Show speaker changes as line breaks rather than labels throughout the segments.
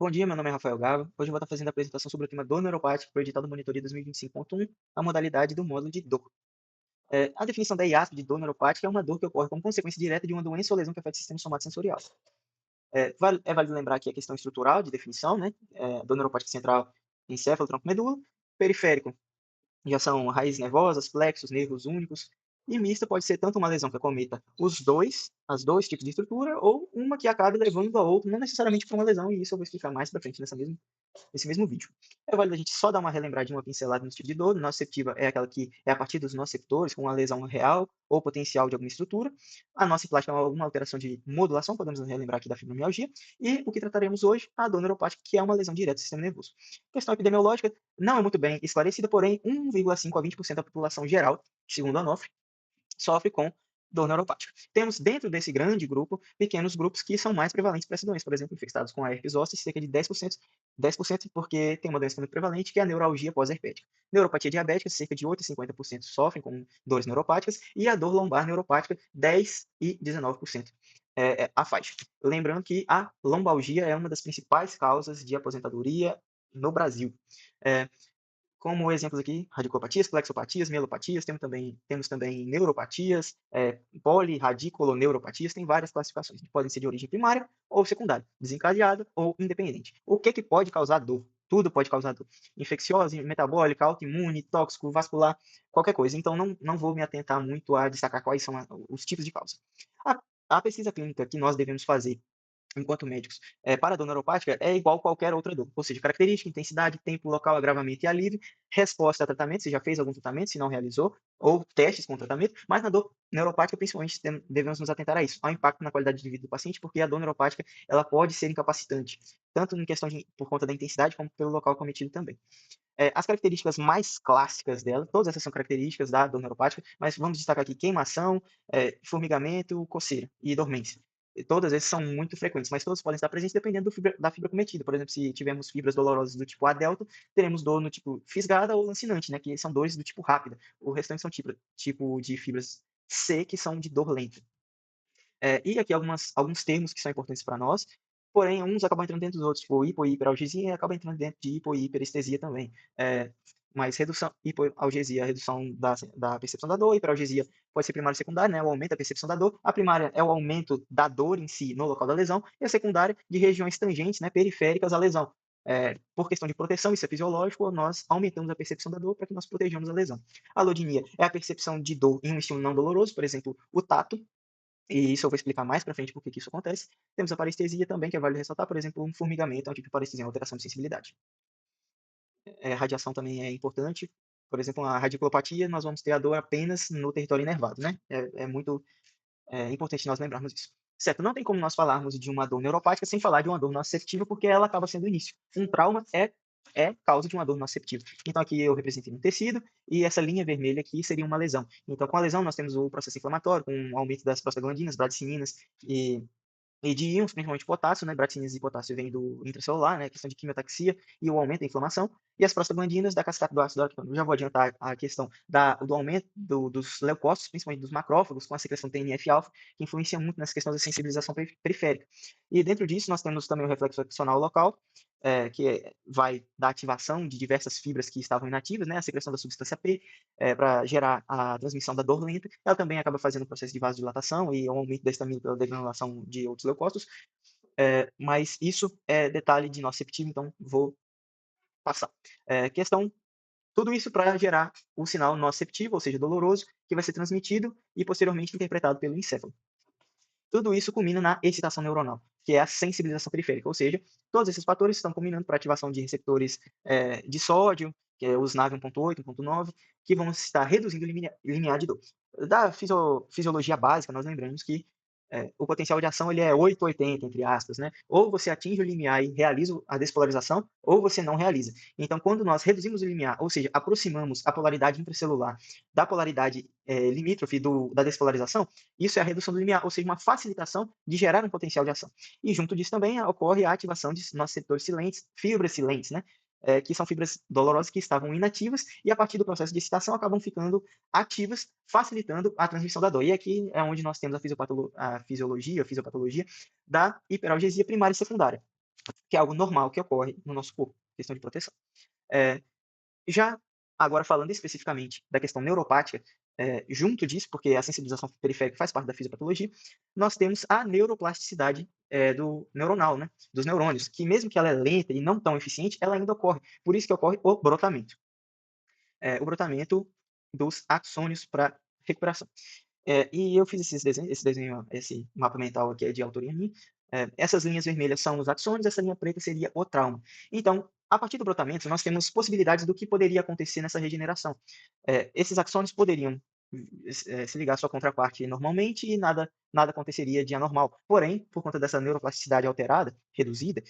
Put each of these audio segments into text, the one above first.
Bom dia, meu nome é Rafael Gava. Hoje eu vou estar fazendo a apresentação sobre o tema dor neuropática para o edital da Monitoria 2025.1, a modalidade do módulo de dor. A definição da IASP de dor neuropática é uma dor que ocorre como consequência direta de uma doença ou lesão que afeta o sistema somatosensorial. É válido lembrar aqui a questão estrutural de definição, né? Dor neuropática central, encéfalo, tronco, medula. Periférico, já são raízes nervosas, plexos, nervos únicos. E mista pode ser tanto uma lesão que acometa as dois tipos de estrutura, ou uma que acabe levando a outra, não necessariamente para uma lesão, e isso eu vou explicar mais para frente nesse mesmo vídeo. É válido a gente só dar uma relembradinha, uma pincelada no tipo de dor. Nociceptiva é aquela que é a partir dos nociceptores, com uma lesão real ou potencial de alguma estrutura. A nociplástica é alguma alteração de modulação, podemos relembrar aqui da fibromialgia. E o que trataremos hoje, a dor neuropática, que é uma lesão direta do sistema nervoso. A questão epidemiológica não é muito bem esclarecida, porém 1,5 a 20% da população geral, segundo a Onofre, sofre com dor neuropática. Temos dentro desse grande grupo pequenos grupos que são mais prevalentes para essa doença, por exemplo, infectados com a herpes zoster, cerca de 10% porque tem uma doença muito prevalente, que é a neuralgia pós-herpética. Neuropatia diabética, cerca de 8 a 50% sofrem com dores neuropáticas, e a dor lombar neuropática, 10 e 19% a faixa. Lembrando que a lombalgia é uma das principais causas de aposentadoria no Brasil. É, como exemplos aqui, radicopatias, plexopatias, mielopatias, temos também neuropatias, poliradiculoneuropatias, tem várias classificações. Podem ser de origem primária ou secundária, desencadeada ou independente. O que pode causar dor? Tudo pode causar dor. Infecciosa, metabólica, autoimune, tóxico, vascular, qualquer coisa. Então, não vou me atentar muito a destacar quais são os tipos de causa. A pesquisa clínica que nós devemos fazer enquanto médicos, para a dor neuropática é igual qualquer outra dor, ou seja, característica, intensidade, tempo, local, agravamento e alívio, resposta a tratamento, se já fez algum tratamento, se não realizou, ou testes com tratamento, mas na dor neuropática, principalmente, devemos nos atentar a isso, ao impacto na qualidade de vida do paciente, porque a dor neuropática ela pode ser incapacitante, tanto em questão por conta da intensidade, como pelo local cometido também. As características mais clássicas dela, todas essas são características da dor neuropática, mas vamos destacar aqui queimação, formigamento, coceira e dormência. E todas essas são muito frequentes, mas todas podem estar presentes dependendo da fibra cometida. Por exemplo, se tivermos fibras dolorosas do tipo A delta, teremos dor no tipo fisgada ou lancinante, né, que são dores do tipo rápida. O restante são tipo de fibras C, que são de dor lenta. E aqui alguns termos que são importantes para nós, porém, uns acabam entrando dentro dos outros, tipo hipo e hiperalgesia, e acaba entrando dentro de hipo e hiperestesia também. Mas hipoalgesia, a redução da percepção da dor, hiperalgesia pode ser primária ou secundária, né, o aumento da percepção da dor. A primária é o aumento da dor em si no local da lesão, e a secundária de regiões tangentes, né, periféricas à lesão. Por questão de proteção, isso é fisiológico, nós aumentamos a percepção da dor para que nós protejamos a lesão. A allodynia é a percepção de dor em um estímulo não doloroso, por exemplo, o tato, e isso eu vou explicar mais para frente por que isso acontece. Temos a parestesia também, que é válido ressaltar, por exemplo, um formigamento é um tipo de parestesia, uma alteração de sensibilidade. Radiação também é importante. Por exemplo, a radiculopatia, nós vamos ter a dor apenas no território inervado, né? É muito importante nós lembrarmos disso. Certo, não tem como nós falarmos de uma dor neuropática sem falar de uma dor nociceptiva, porque ela acaba sendo o início. Um trauma é causa de uma dor nociceptiva. Então aqui eu representei um tecido e essa linha vermelha aqui seria uma lesão. Então com a lesão nós temos o processo inflamatório, com o aumento das prostaglandinas, bradicininas e de íons, principalmente potássio, né? Bradicinas e potássio vêm do intracelular, né? Questão de quimiotaxia e o aumento da inflamação. E as prostaglandinas da cascata do ácido láurico. Eu já vou adiantar a questão do aumento dos leucócitos, principalmente dos macrófagos, com a secreção TNF-alfa, que influencia muito nessa questão da sensibilização periférica. E dentro disso, nós temos também o reflexo axonal local, vai da ativação de diversas fibras que estavam inativas, né? A secreção da substância P, para gerar a transmissão da dor lenta. Ela também acaba fazendo o processo de vasodilatação e o aumento da estamina pela degranulação de outros leucócitos. Mas isso é detalhe de nociceptivo, então vou passar. Questão tudo isso para gerar o sinal nociceptivo, ou seja, doloroso, que vai ser transmitido e posteriormente interpretado pelo encéfalo. Tudo isso culmina na excitação neuronal, que é a sensibilização periférica, ou seja, todos esses fatores estão combinando para a ativação de receptores de sódio, que é os NaV 1.8, 1.9, que vão estar reduzindo o limiar de dor. Da fisiologia básica, nós lembramos que o potencial de ação ele é 880, entre aspas, né? Ou você atinge o limiar e realiza a despolarização, ou você não realiza. Então, quando nós reduzimos o limiar, ou seja, aproximamos a polaridade intracelular da polaridade limítrofe da despolarização, isso é a redução do limiar, ou seja, uma facilitação de gerar um potencial de ação. E junto disso também ocorre a ativação de nossos receptores silentes, fibras silentes, né? Que são fibras dolorosas que estavam inativas e a partir do processo de excitação acabam ficando ativas, facilitando a transmissão da dor. E aqui é onde nós temos a fisiologia, a fisiopatologia da hiperalgesia primária e secundária. que é algo normal que ocorre no nosso corpo, questão de proteção. É, já agora falando especificamente da questão neuropática, junto disso, porque a sensibilização periférica faz parte da fisiopatologia, nós temos a neuroplasticidade do neuronal, né, dos neurônios, que mesmo que ela é lenta e não tão eficiente, ela ainda ocorre. Por isso que ocorre o brotamento dos axônios para recuperação. E eu fiz esse mapa mental aqui é de autoria minha. Essas linhas vermelhas são os axônios, essa linha preta seria o trauma. Então, a partir do brotamento, nós temos possibilidades do que poderia acontecer nessa regeneração. Esses axônios poderiam se ligar à sua contraparte normalmente e nada aconteceria de anormal. Porém, por conta dessa neuroplasticidade alterada, reduzida,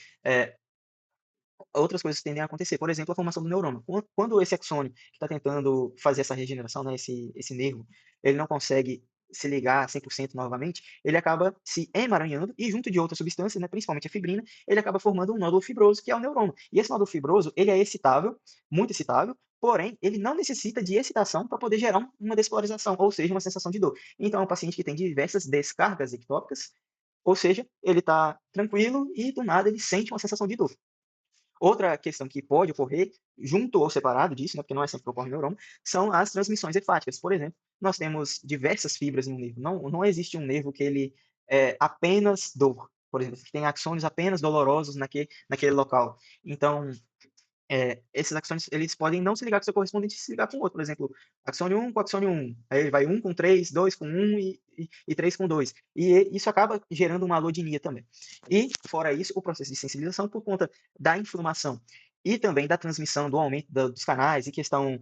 outras coisas tendem a acontecer. Por exemplo, a formação do neurônio. Quando esse axônio que está tentando fazer essa regeneração, né, esse nervo, ele não consegue se ligar 100% novamente, ele acaba se emaranhando e junto de outras substâncias, né, principalmente a fibrina, ele acaba formando um nódulo fibroso, que é o neurônio. E esse nódulo fibroso, ele é excitável, muito excitável, porém, ele não necessita de excitação para poder gerar uma despolarização, ou seja, uma sensação de dor. Então, é um paciente que tem diversas descargas ectópicas, ou seja, ele está tranquilo e do nada ele sente uma sensação de dor. Outra questão que pode ocorrer, junto ou separado disso, né, porque não é sempre que ocorre no neurônio, são as transmissões hepáticas. Por exemplo, nós temos diversas fibras em um nervo. Não existe um nervo que ele é apenas dor, por exemplo, que tem axônios apenas dolorosos naquele local. Então, esses axônios eles podem não se ligar com o seu correspondente e se ligar com o outro. Por exemplo, axônio 1 com axônio 1. Aí ele vai 1 com 3, 2 com 1 e 3 com 2. E isso acaba gerando uma alodinia também. E, fora isso, o processo de sensibilização por conta da inflamação e também da transmissão do aumento dos canais e questão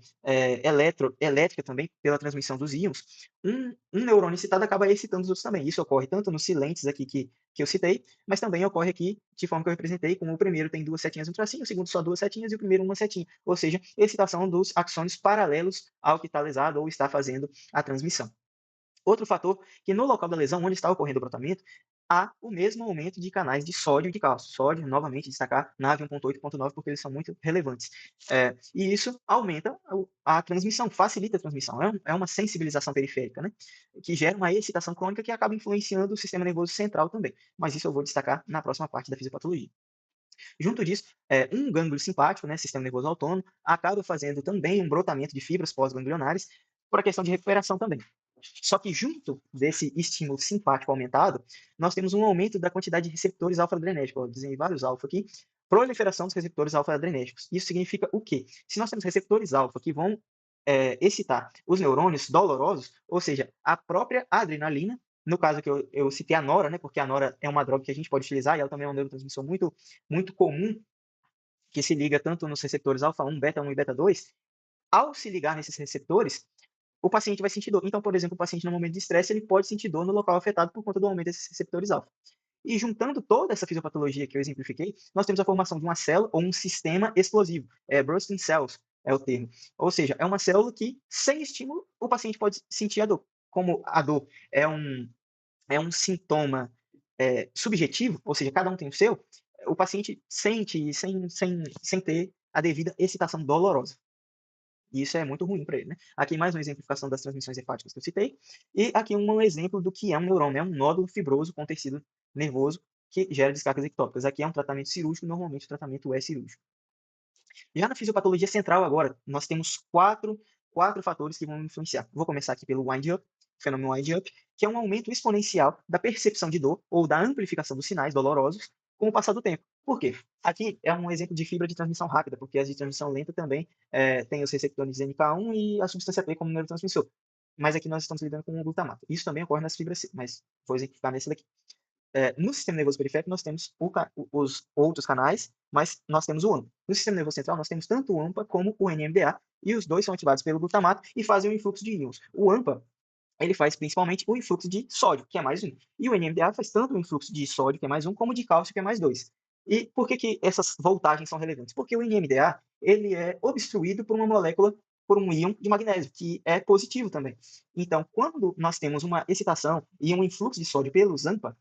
elétrica também pela transmissão dos íons, um neurônio excitado acaba excitando os outros também. Isso ocorre tanto nos silentes aqui que eu citei, mas também ocorre aqui de forma que eu representei, como o primeiro tem duas setinhas no tracinho, o segundo só duas setinhas e o primeiro uma setinha. Ou seja, excitação dos axônios paralelos ao que está lesado ou está fazendo a transmissão. Outro fator que no local da lesão, onde está ocorrendo o brotamento, há o mesmo aumento de canais de sódio e de cálcio. Sódio, novamente, destacar NaV 1.8 e 1.9 porque eles são muito relevantes. E isso aumenta a transmissão, facilita a transmissão. É uma sensibilização periférica, né? Que gera uma excitação crônica que acaba influenciando o sistema nervoso central também. Mas isso eu vou destacar na próxima parte da fisiopatologia. Junto disso, um gânglio simpático, né, sistema nervoso autônomo, acaba fazendo também um brotamento de fibras pós-ganglionares por a questão de recuperação também. Só que junto desse estímulo simpático aumentado, nós temos um aumento da quantidade de receptores alfa-adrenérgicos. Eu desenhei vários alfa aqui. Proliferação dos receptores alfa-adrenérgicos. Isso significa o quê? Se nós temos receptores alfa que vão excitar os neurônios dolorosos, ou seja, a própria adrenalina, no caso que eu citei a nora, né, porque a nora é uma droga que a gente pode utilizar e ela também é um neurotransmissor muito, muito comum, que se liga tanto nos receptores alfa-1, beta-1 e beta-2. Ao se ligar nesses receptores, o paciente vai sentir dor. Então, por exemplo, o paciente no momento de estresse, ele pode sentir dor no local afetado por conta do aumento desses receptores alfa. E juntando toda essa fisiopatologia que eu exemplifiquei, nós temos a formação de uma célula ou um sistema explosivo. Bursting cells é o termo. Ou seja, é uma célula que, sem estímulo, o paciente pode sentir a dor. Como a dor é um sintoma subjetivo, ou seja, cada um tem o seu, o paciente sente sem ter a devida excitação dolorosa. E isso é muito ruim para ele, né? Aqui mais uma exemplificação das transmissões hepáticas que eu citei. E aqui um exemplo do que é um neurônio. É um nódulo fibroso com tecido nervoso que gera descargas ectópicas. Aqui é um tratamento cirúrgico, normalmente o tratamento é cirúrgico. Já na fisiopatologia central agora, nós temos quatro fatores que vão influenciar. Vou começar aqui pelo wind-up, fenômeno wind-up, que é um aumento exponencial da percepção de dor ou da amplificação dos sinais dolorosos com o passar do tempo. Por quê? Aqui é um exemplo de fibra de transmissão rápida, porque as de transmissão lenta também têm os receptores NK1 e a substância P como neurotransmissor. Mas aqui nós estamos lidando com o glutamato. Isso também ocorre nas fibras C, mas vou exemplificar nesse daqui. No sistema nervoso periférico, nós temos os outros canais, mas nós temos o AMPA. No sistema nervoso central, nós temos tanto o AMPA como o NMDA, e os dois são ativados pelo glutamato e fazem o influxo de íons. O AMPA ele faz principalmente o influxo de sódio, que é mais 1. E o NMDA faz tanto o influxo de sódio, que é mais 1, como de cálcio, que é mais 2. E por que essas voltagens são relevantes? Porque o NMDA ele é obstruído por uma molécula, por um íon de magnésio, que é positivo também. Então, quando nós temos uma excitação e um influxo de sódio pelos AMPA,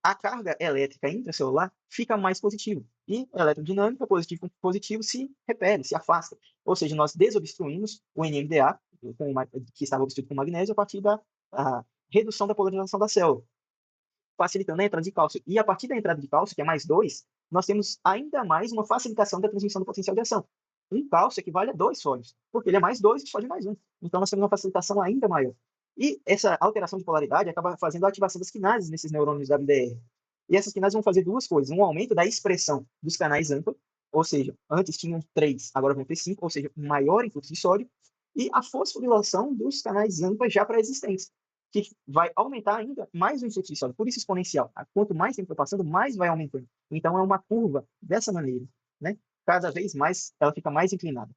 a carga elétrica intracelular fica mais positiva. E a eletrodinâmica, positivo com positivo, se repele, se afasta. Ou seja, nós desobstruímos o NMDA, que estava obstruído com magnésio, a partir da redução da polarização da célula, facilitando a entrada de cálcio. E a partir da entrada de cálcio, que é mais 2, nós temos ainda mais uma facilitação da transmissão do potencial de ação. Um cálcio equivale a 2 sódios, porque ele é mais 2 e o sódio é mais 1. Então, nós temos uma facilitação ainda maior. E essa alteração de polaridade acaba fazendo a ativação das quinases nesses neurônios da BDR. E essas quinases vão fazer duas coisas: um aumento da expressão dos canais AMPA, ou seja, antes tinham 3, agora vão ter 5, ou seja, um maior influxo de sódio, e a fosforilação dos canais AMPA já pré-existentes, que vai aumentar ainda mais o influxo de sódio, por isso exponencial. Quanto mais tempo vai passando, mais vai aumentando. Então é uma curva dessa maneira, né? Cada vez mais ela fica mais inclinada.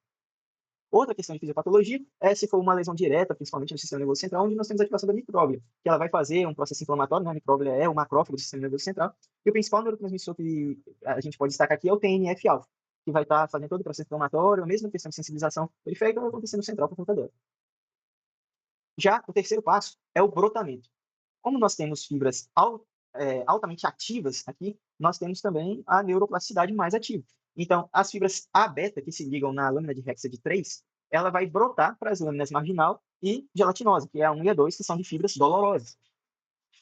Outra questão de fisiopatologia é se for uma lesão direta, principalmente no sistema nervoso central, onde nós temos a ativação da micróglia, que ela vai fazer um processo inflamatório, né? A micróglia é o macrófago do sistema nervoso central, e o principal neurotransmissor que a gente pode destacar aqui é o TNF-alfa, que vai estar fazendo todo o processo inflamatório, a mesma questão de sensibilização periférica vai acontecer no central por conta dela. Já o terceiro passo é o brotamento. Como nós temos fibras altamente ativas aqui, nós temos também a neuroplasticidade mais ativa. Então, as fibras A-beta, que se ligam na lâmina de Hexa de 3, ela vai brotar para as lâminas marginal e gelatinosa, que é a 1 e a 2, que são de fibras dolorosas.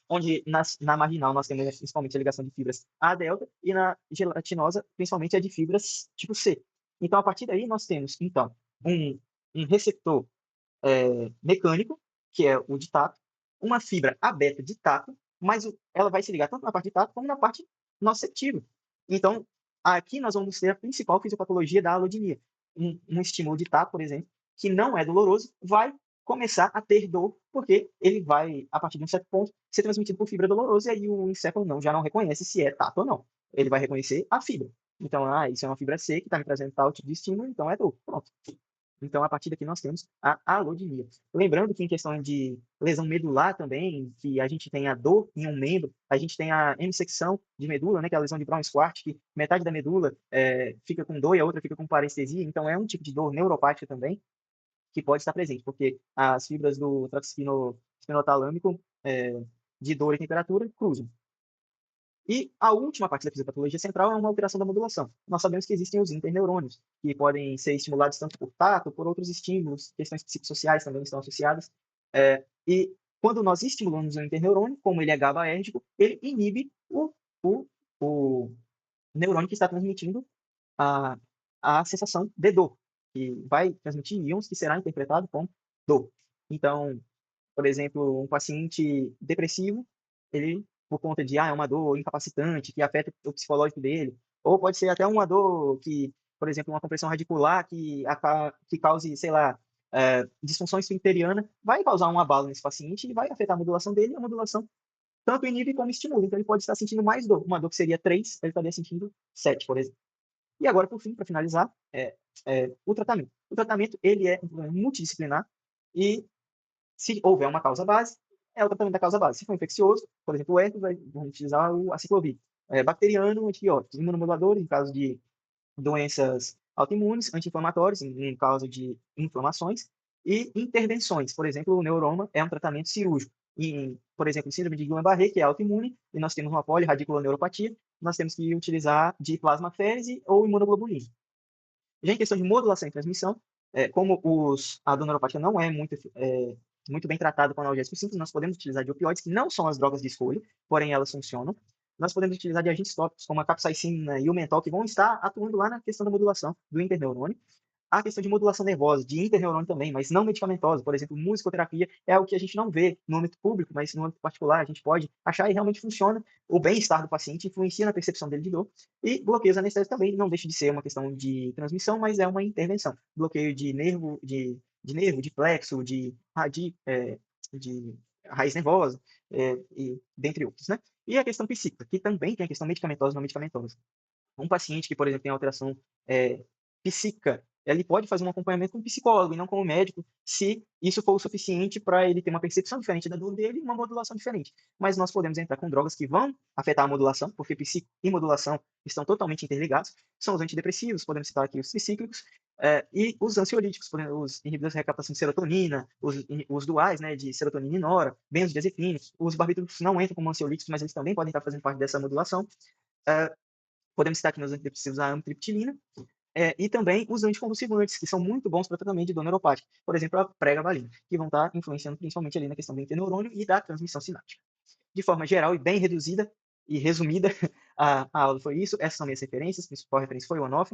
Onde na marginal nós temos principalmente a ligação de fibras A-delta e na gelatinosa, principalmente a de fibras tipo C. Então, a partir daí, nós temos, então, um receptor mecânico, que é o de tato, uma fibra A-beta de tato, mas ela vai se ligar tanto na parte de tato como na parte nociceptiva. Então, aqui nós vamos ter a principal fisiopatologia da alodinia. Um estímulo de tato, por exemplo, que não é doloroso, vai começar a ter dor, porque ele vai, a partir de um certo ponto, ser transmitido por fibra dolorosa, e aí o encéfalo já não reconhece se é tato ou não. Ele vai reconhecer a fibra. Então, isso é uma fibra C que está me trazendo tal tipo de estímulo, então é dor. Pronto. Então, a partir daqui, nós temos a alodinia. Lembrando que em questão de lesão medular também, que a gente tem a dor em um membro, a gente tem a hemissecção de medula, né, que é a lesão de Brown-Schwartz, que metade da medula fica com dor e a outra fica com parestesia. Então, é um tipo de dor neuropática também que pode estar presente, porque as fibras do tráfego espinotalâmico de dor e temperatura cruzam. E a última parte da fisiopatologia central é uma alteração da modulação. Nós sabemos que existem os interneurônios, que podem ser estimulados tanto por tato, por outros estímulos, questões psicossociais também estão associadas. E quando nós estimulamos o interneurônio, como ele é GABAérgico, ele inibe o neurônio que está transmitindo a, a sensação de dor, que vai transmitir íons que será interpretado como dor. Então, por exemplo, um paciente depressivo, ele, por conta de é uma dor incapacitante, que afeta o psicológico dele, ou pode ser até uma dor que, por exemplo, uma compressão radicular que cause, sei lá, disfunção esfincteriana, vai causar um abalo nesse paciente e vai afetar a modulação dele, e a modulação tanto inibe como estimula. Então, ele pode estar sentindo mais dor. Uma dor que seria 3, ele estaria sentindo 7, por exemplo. E agora, por fim, para finalizar, o tratamento. O tratamento ele é multidisciplinar e se houver uma causa base, é o tratamento da causa base. Se for infeccioso, por exemplo, o herpes, vamos utilizar o aciclovir. Bacteriano, antibióticos. Imunomoduladores, em caso de doenças autoimunes, anti-inflamatórios, em caso de inflamações, e intervenções. Por exemplo, o neuroma é um tratamento cirúrgico. Por exemplo, síndrome de Guillain-Barré, que é autoimune, e nós temos uma polirradiculoneuropatia, nós temos que utilizar de plasmaférese ou imunoglobulina. Já em questão de modulação e transmissão, como a dor neuropática não é muito bem tratada com analgésicos simples, nós podemos utilizar de opioides, que não são as drogas de escolha, porém elas funcionam. Nós podemos utilizar de agentes tópicos, como a capsaicina e o mentol, que vão estar atuando lá na questão da modulação do interneurônio. A questão de modulação nervosa, de interneurônio também, mas não medicamentosa. Por exemplo, musicoterapia é algo que a gente não vê no âmbito público, mas no âmbito particular a gente pode achar e realmente funciona. O bem-estar do paciente influencia na percepção dele de dor. E bloqueios anestésicos também não deixa de ser uma questão de transmissão, mas é uma intervenção. Bloqueio de nervo, de plexo, de raiz nervosa, e dentre outros, né? E a questão psíquica, que também tem a questão medicamentosa e não medicamentosa. Um paciente que, por exemplo, tem alteração psíquica, ele pode fazer um acompanhamento com um psicólogo e não com um médico, se isso for o suficiente para ele ter uma percepção diferente da dor dele e uma modulação diferente. Mas nós podemos entrar com drogas que vão afetar a modulação, porque psico e modulação estão totalmente interligados. São os antidepressivos, podemos citar aqui os tricíclicos, e os ansiolíticos, por exemplo, os inibidores de recaptação de serotonina, os duais, né, de serotonina e nora, benzodiazepínicos. Os barbitúricos não entram como ansiolíticos, mas eles também podem estar fazendo parte dessa modulação. Podemos citar aqui nos antidepressivos a amitriptilina, e também os anticonvulsivantes, que são muito bons para tratamento de dor neuropática. Por exemplo, a pregabalina, que vão estar influenciando principalmente ali na questão do interneurônio e da transmissão sináptica. De forma geral e bem reduzida, e resumida, a aula foi isso. Essas são minhas referências. Principal referência foi o ONOF.